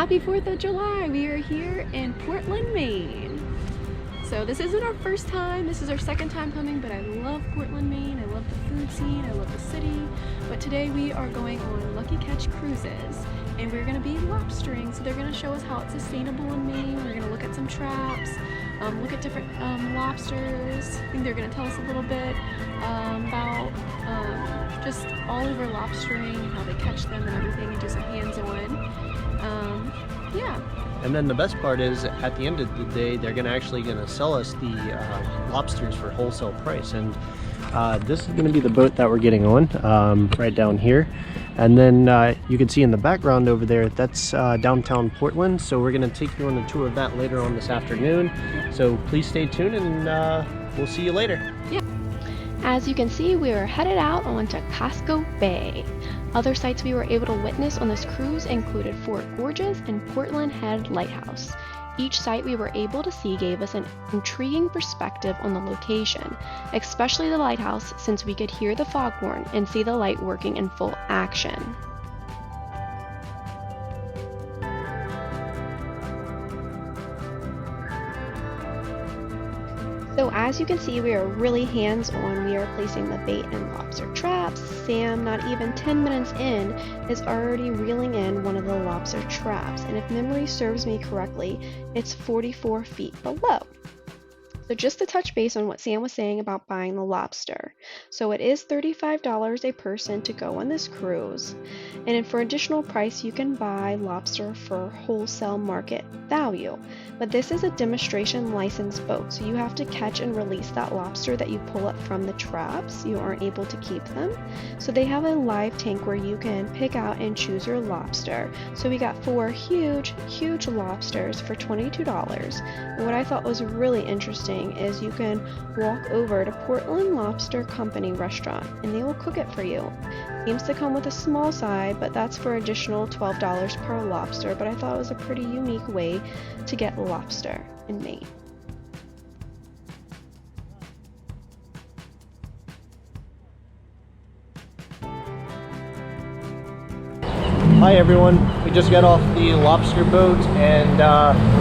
Happy 4th of July! We are here in Portland, Maine. So this isn't our first time, this is our second time coming, but I love Portland, Maine. I love the food scene, I love the city. But today we are going on Lucky Catch cruises and we're going to be lobstering. So they're going to show us how it's sustainable in Maine. We're going to look at some traps, look at different lobsters. I think they're going to tell us a little bit about just all over lobstering, how they catch them and everything, and do some hands-on. Yeah. And then the best part is, at the end of the day, they're actually gonna sell us the lobsters for wholesale price. And this is gonna be the boat that we're getting on, right down here. And then you can see in the background over there, that's downtown Portland. So we're gonna take you on a tour of that later on this afternoon. So please stay tuned, and we'll see you later. Yeah. As you can see, we are headed out onto Casco Bay. Other sites we were able to witness on this cruise included Fort Gorges and Portland Head Lighthouse. Each site we were able to see gave us an intriguing perspective on the location, especially the lighthouse, since we could hear the foghorn and see the light working in full action. So as you can see, we are really hands-on. We are placing the bait and lobster traps. Sam, not even 10 minutes in, is already reeling in one of the lobster traps. And if memory serves me correctly, it's 44 feet below. So just to touch base on what Sam was saying about buying the lobster. So it is $35 a person to go on this cruise. And for additional price, you can buy lobster for wholesale market value. But this is a demonstration licensed boat, so you have to catch and release that lobster that you pull up from the traps. You aren't able to keep them. So they have a live tank where you can pick out and choose your lobster. So we got 4 huge lobsters for $22. And what I thought was really interesting is you can walk over to Portland Lobster Company restaurant and they will cook it for you. Seems to come with a small side, but that's for additional $12 per lobster. But I thought it was a pretty unique way to get lobster in Maine. Hi everyone, we just got off the lobster boat, and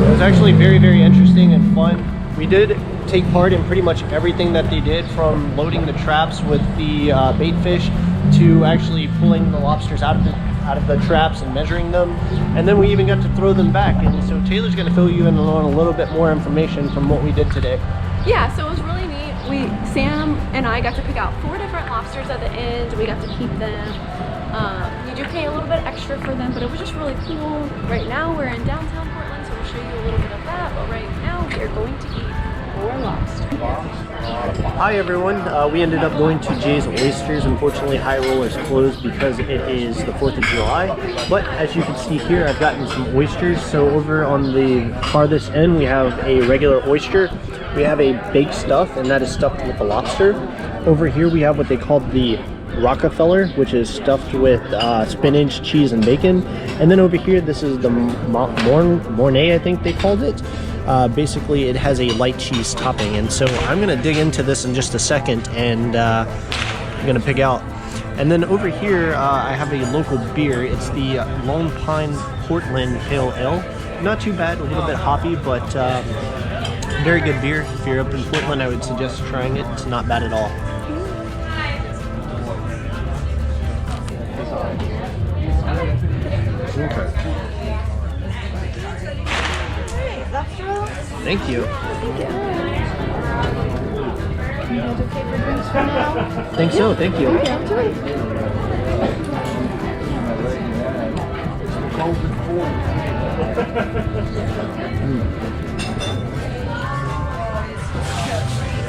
it was actually very interesting and fun. We did take part in pretty much everything that they did, from loading the traps with the bait fish to actually pulling the lobsters out of the traps and measuring them, and then we even got to throw them back. And so Taylor's going to fill you in on a little bit more information from what we did today. Yeah, so it was really neat. Sam and I got to pick out 4 different lobsters at the end. We got to keep them. You do pay a little bit extra for them, but it was just really cool. Right now we're in downtown Portland, so we'll show you a little bit of that. But right now we are going to eat more lobster. Hi everyone, we ended up going to Jay's Oysters. Unfortunately, High Roller's closed because it is the 4th of July. But as you can see here, I've gotten some oysters. So over on the farthest end, we have a regular oyster. We have a baked stuff, and that is stuffed with the lobster. Over here, we have what they call the Rockefeller, which is stuffed with spinach, cheese, and bacon. And then over here, this is the Mornay, I think they called it. Basically, it has a light cheese topping, and so I'm gonna dig into this in just a second, and I'm gonna pick out. And then over here, I have a local beer. It's the Lone Pine Portland Pale Ale. Not too bad, a little bit hoppy, but very good beer. If you're up in Portland, I would suggest trying it. It's not bad at all. Okay. Thank you. Think so, thank you.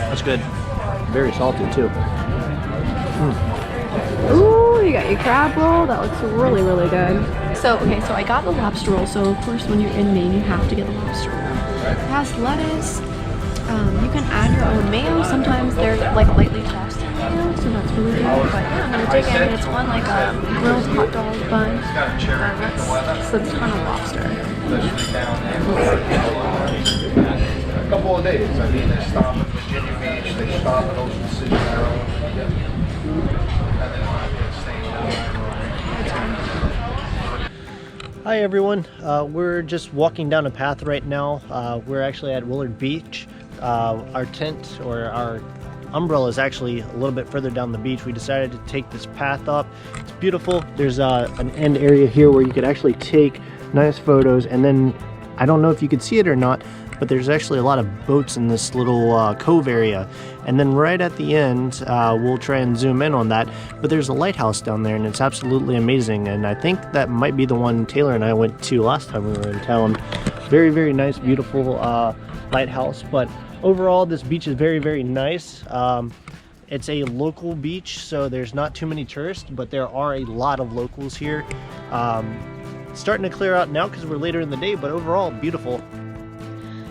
That's good. Very salty too. Ooh, you got your crab roll. That looks really good. So, okay, so I got the lobster roll. So, of course, when you're in Maine, you have to get the lobster roll. It has lettuce. You can add your own mayo. Sometimes they're like lightly toasted mayo, so that's really good. But yeah, I'm gonna dig in. It's on like a grilled hot dog bun. So it's kind of lobster. A couple of days. I mean, they stop at Virginia Beach, they stop at Ocean City, Maryland, and then stay down. Hi everyone, we're just walking down a path right now. We're actually at Willard Beach. Our tent or our umbrella is actually a little bit further down the beach. We decided to take this path up. It's beautiful. There's an end area here where you could actually take nice photos, and then I don't know if you could see it or not, but there's actually a lot of boats in this little cove area. And then right at the end, we'll try and zoom in on that, but there's a lighthouse down there and it's absolutely amazing. And I think that might be the one Taylor and I went to last time we were in town. Very, very nice, beautiful lighthouse. But overall, this beach is very, very nice. It's a local beach, so there's not too many tourists, but there are a lot of locals here. It's starting to clear out now because we're later in the day, but overall, beautiful.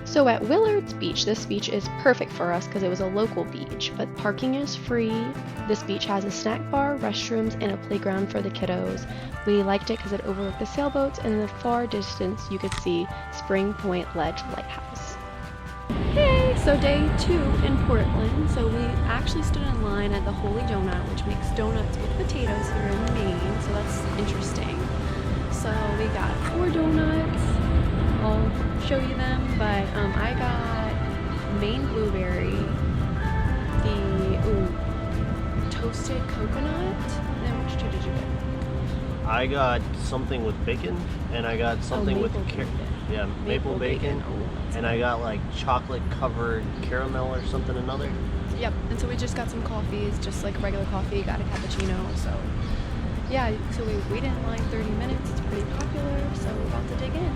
So at Willard's Beach, this beach is perfect for us because it was a local beach, but parking is free. This beach has a snack bar, restrooms, and a playground for the kiddos. We liked it because it overlooked the sailboats, and in the far distance you could see Spring Point Ledge Lighthouse. Hey, so day 2 in Portland. So we actually stood in line at the Holy Donut, which makes donuts with potatoes here in Maine, so that's interesting. So we got 4 donuts. I'll show you them, but I got Maine blueberry, the toasted coconut, and then which 2 did you get? I got something with bacon, and I got something with maple bacon. Oh, and I got like chocolate covered caramel or something another. Yep, and so we just got some coffees, just like regular coffee, got a cappuccino, so yeah, so we waited in line 30 minutes, it's pretty popular, so we're about to dig in.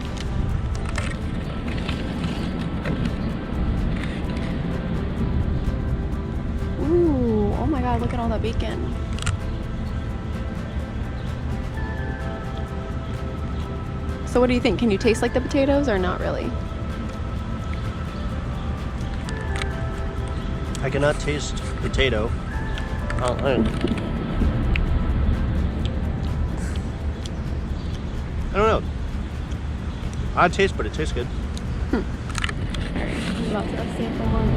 Ooh, oh my god, look at all that bacon. So what do you think? Can you taste like the potatoes or not really? I cannot taste potato. I don't know. Odd taste, but it tastes good. Alright, I'm about to sample one.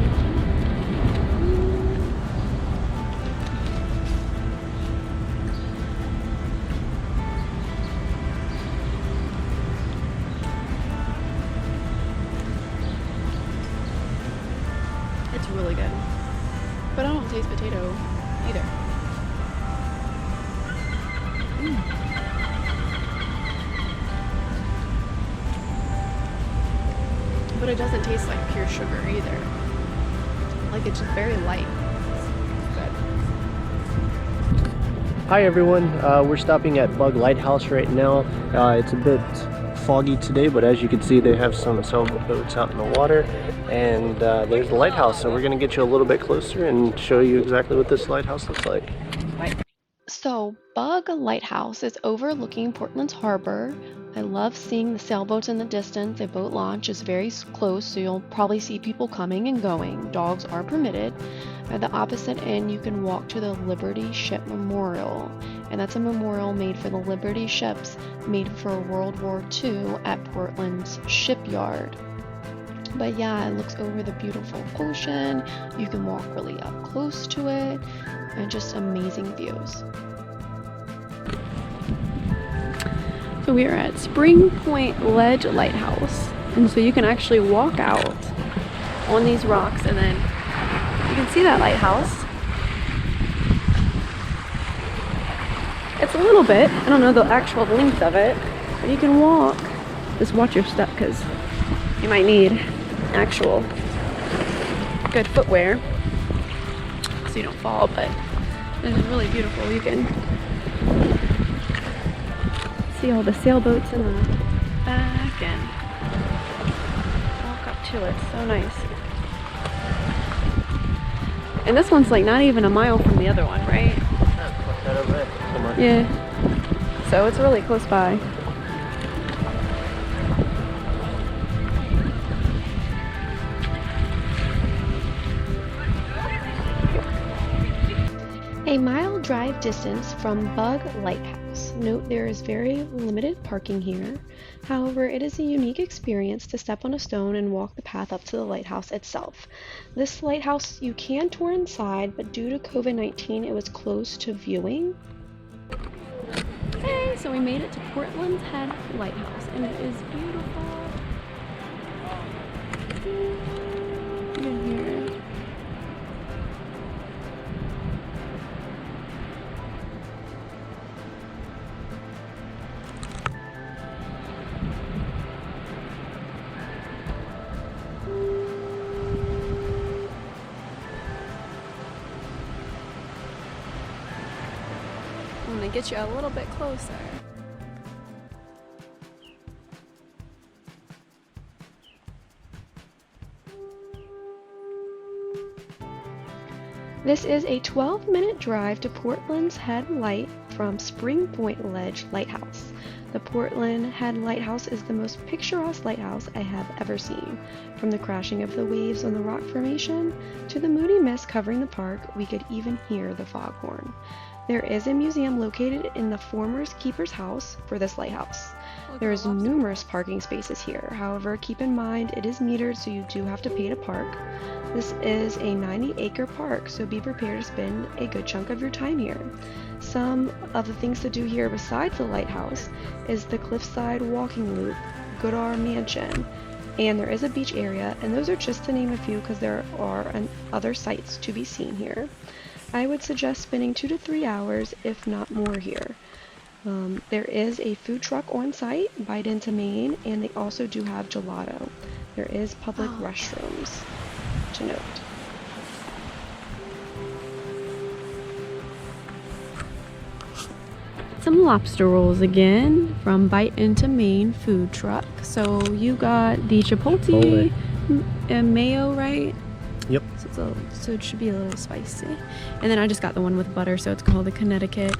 It's really good. But I don't taste potato either. But it doesn't taste like pure sugar either. Like it's just very light. It's good. Hi everyone, we're stopping at Bug Lighthouse right now. It's a bit foggy today, but as you can see, they have some sailboats out in the water, and there's the lighthouse. So we're going to get you a little bit closer and show you exactly what this lighthouse looks like. So Bug Lighthouse is overlooking Portland's harbor. I love seeing the sailboats in the distance. A boat launch is very close, so you'll probably see people coming and going. Dogs are permitted. At the opposite end, you can walk to the Liberty Ship Memorial, and that's a memorial made for the Liberty ships made for World War II at Portland's shipyard. But yeah, it looks over the beautiful ocean. You can walk really up close to it, and just amazing views. So we are at Spring Point Ledge Lighthouse, and so you can actually walk out on these rocks, and then you can see that lighthouse. It's a little bit, I don't know the actual length of it, but you can walk. Just watch your step because you might need actual good footwear so you don't fall, but this is really beautiful. You can see all the sailboats in the back and walk up to it. So nice. And this one's like not even a mile from the other one, right? Yeah. So it's really close by. A mile drive distance from Bug Lighthouse. Note there is very limited parking here. However, it is a unique experience to step on a stone and walk the path up to the lighthouse itself. This lighthouse you can tour inside, but due to COVID-19 it was closed to viewing. Hey, so we made it to Portland's Head Lighthouse, and it is beautiful. Look at here. I'm gonna get you a little bit closer. This is a 12-minute drive to Portland's Head Light from Spring Point Ledge Lighthouse. The Portland Head Lighthouse is the most picturesque lighthouse I have ever seen. From the crashing of the waves on the rock formation to the moody mist covering the park, we could even hear the foghorn. There is a museum located in the former keeper's house for this lighthouse. There is numerous parking spaces here. However, keep in mind it is metered, so you do have to pay to park. This is a 90-acre park, so be prepared to spend a good chunk of your time here. Some of the things to do here besides the lighthouse is the Cliffside Walking Loop, Goodar Mansion, and there is a beach area, and those are just to name a few because there are other sights to be seen here. I would suggest spending 2 to 3 hours, if not more, here. There is a food truck on site, Bite into Maine, and they also do have gelato. There is public restrooms to note. Some lobster rolls again from Bite into Maine food truck. So you got the chipotle and mayo, right? Yep. So it should be a little spicy. And then I just got the one with butter, so it's called the Connecticut.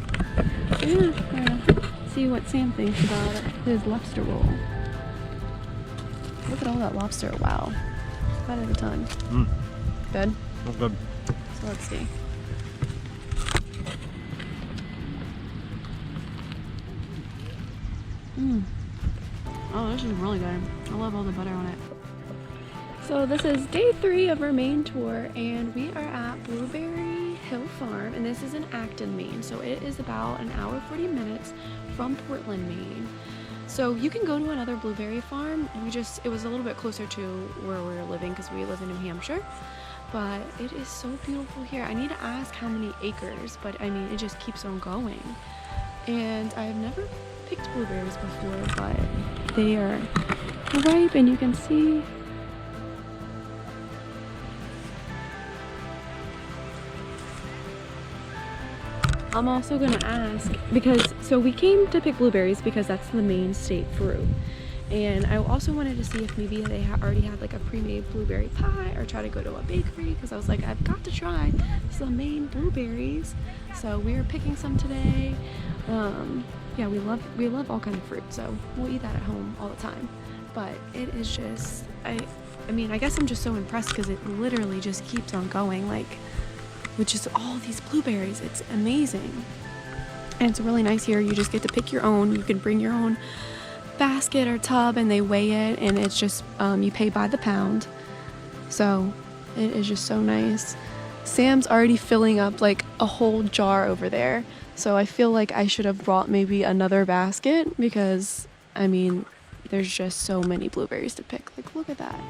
So yeah, see what Sam thinks about it. His lobster roll. Look at all that lobster. Wow. Quite a ton. Good? That's good. So let's see. Oh, this is really good. I love all the butter on it. So this is day 3 of our Maine tour, and we are at Blueberry Hill Farm, and this is in Acton, Maine. So it is about an hour 40 minutes from Portland, Maine. So you can go to another blueberry farm. It was a little bit closer to where we were living because we live in New Hampshire. But it is so beautiful here. I need to ask how many acres, but I mean, it just keeps on going. And I've never picked blueberries before, but they are ripe, and you can see. I'm also gonna ask, so we came to pick blueberries because that's the Maine state fruit. And I also wanted to see if maybe they already had like a pre-made blueberry pie, or try to go to a bakery, because I was like, I've got to try some Maine blueberries. So we are picking some today. Yeah, we love all kinds of fruit, so we'll eat that at home all the time. But it is just, I mean, I guess I'm just so impressed because it literally just keeps on going, like, with just all these blueberries. It's amazing. And it's really nice here. You just get to pick your own. You can bring your own basket or tub, and they weigh it, and it's just you pay by the pound. So it is just so nice. Sam's already filling up like a whole jar over there, so I feel like I should have brought maybe another basket, because I mean, there's just so many blueberries to pick. Like, look at that.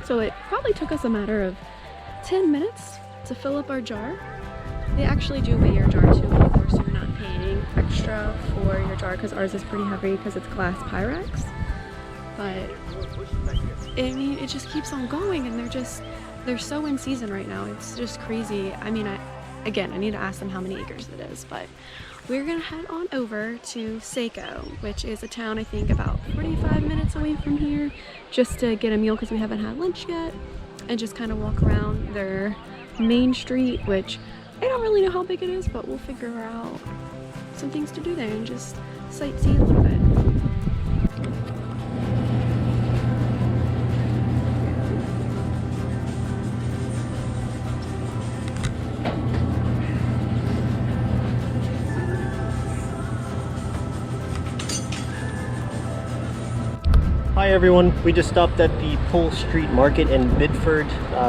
So it probably took us a matter of 10 minutes to fill up our jar. They actually do weigh your jar too, of course, so you're not paying extra for your jar, because ours is pretty heavy because it's glass Pyrex. But I mean, it just keeps on going, and they're so in season right now. It's just crazy. I mean, I need to ask them how many acres it is, but we're gonna head on over to Saco, which is a town I think about 45 minutes away from here, just to get a meal because we haven't had lunch yet, and just kind of walk around their main street, which I don't really know how big it is, but we'll figure out some things to do there and just sightsee a little bit. Hi everyone, we just stopped at the Pole Street Market in Biddeford,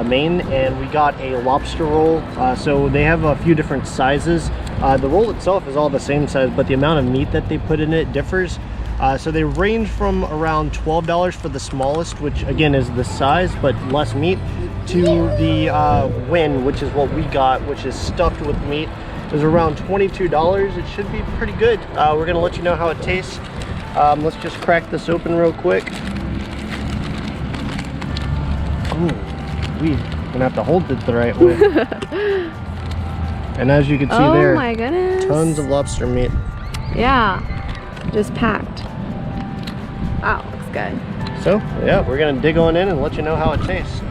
Maine, and we got a lobster roll. So they have a few different sizes. The roll itself is all the same size, but the amount of meat that they put in it differs. So they range from around $12 for the smallest, which again is the size but less meat, to the win, which is what we got, which is stuffed with meat. Is around $22. It should be pretty good. We're gonna let you know how it tastes. Let's just crack this open real quick. Ooh, we're gonna have to hold it the right way. And as you can see there, oh my goodness, tons of lobster meat. Yeah, just packed. Wow, looks good. So yeah, we're gonna dig on in and let you know how it tastes.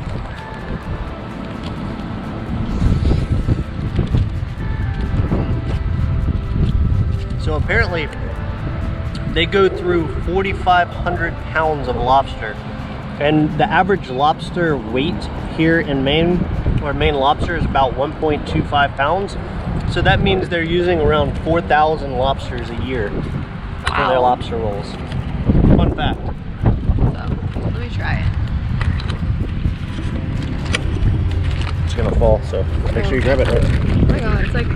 So apparently they go through 4,500 pounds of lobster, and the average lobster weight here in Maine, or Maine lobster, is about 1.25 pounds. So that means they're using around 4,000 lobsters a year for their lobster rolls. Fun fact. So let me try it. It's gonna fall, so make sure you grab it right. Oh my god, it's like,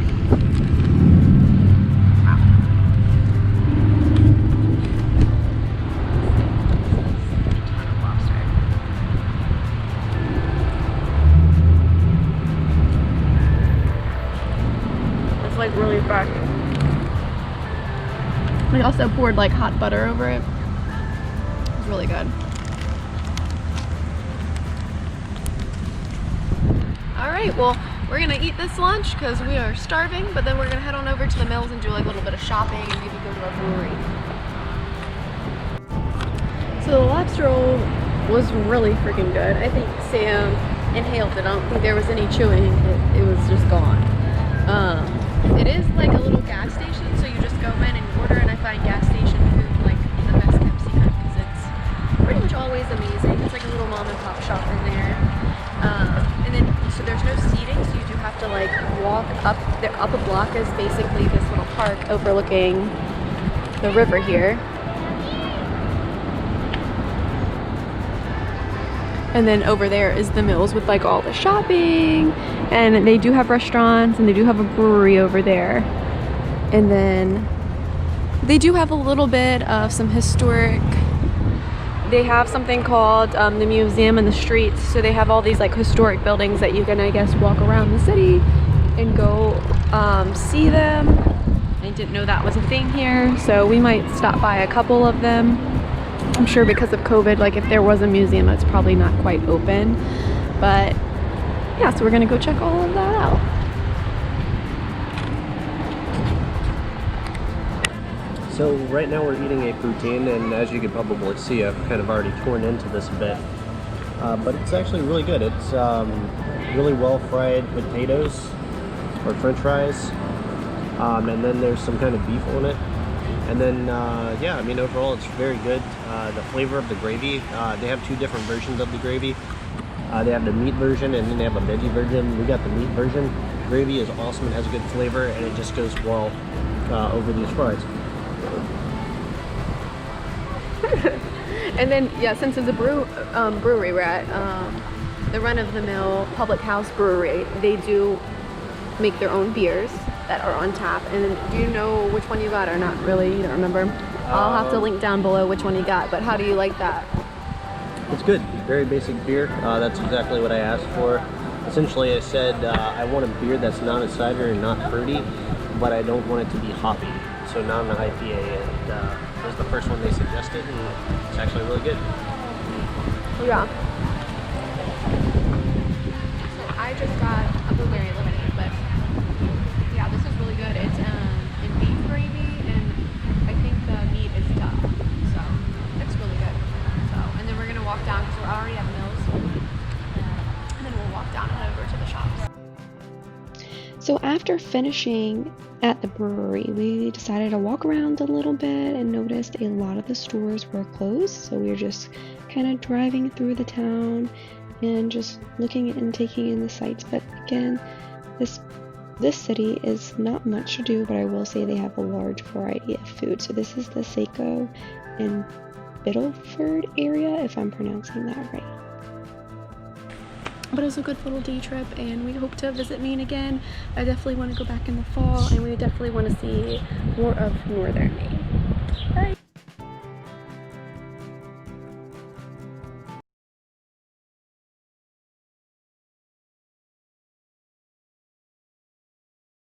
like really fresh. We also poured like hot butter over it. It's really good. All right, well, we're gonna eat this lunch because we are starving, but then we're gonna head on over to the mills and do like a little bit of shopping and maybe go to a brewery. So the lobster roll was really freaking good. I think Sam inhaled it. I don't think there was any chewing. It was just gone. It is like a little gas station, so you just go in and order, and I find gas station food like the best kept secret because it's pretty much always amazing. It's like a little mom and pop shop in there. And then, so there's no seating, so you do have to like walk up. Up a block is basically this little park overlooking the river here. And then over there is the mills with like all the shopping, and they do have restaurants, and they do have a brewery over there. And then they do have a little bit of some historic, they have something called the Museum in the Streets. So they have all these like historic buildings that you can, I guess, walk around the city and go see them. I didn't know that was a thing here, so we might stop by a couple of them. I'm sure because of COVID, like if there was a museum, it's probably not quite open. But yeah, so we're gonna go check all of that out. So right now we're eating a poutine, and as you can probably see, I've kind of already torn into this a bit. But it's actually really good. It's really well fried potatoes, or french fries. And then there's some kind of beef on it. And then, yeah, I mean, overall it's very good. The flavor of the gravy, they have two different versions of the gravy. They have the meat version, and then they have a veggie version. We got the meat version. The gravy is awesome. It has a good flavor, and it just goes well over these fries. And then, yeah, since it's a brewery, we're at the run-of-the-mill Public House Brewery. They do make their own beers that are on tap. And do you know which one you got, or not really? You don't remember? I'll have to link down below which one you got, but how do you like that? It's good. Very basic beer. That's exactly what I asked for. Essentially, I said I want a beer that's not a cider and not fruity, but I don't want it to be hoppy. So not an IPA, and it was the first one they suggested, and it's actually really good. Yeah. So I just got a blueberry lemonade, but yeah, this is really good. It's in beef gravy, and I think the meat is tough, so it's really good. So, and then we're gonna walk down because we're already at Mills, and then we'll walk down and head over to the shops. So after finishing at the brewery, we decided to walk around a little bit and noticed a lot of the stores were closed. So we were just kind of driving through the town and just looking and taking in the sights. But again, this city is not much to do, but I will say they have a large variety of food. So this is the Seiko and Biddeford area, if I'm pronouncing that right. But it was a good little day trip, and we hope to visit Maine again. I definitely want to go back in the fall, and we definitely want to see more of northern Maine. Bye!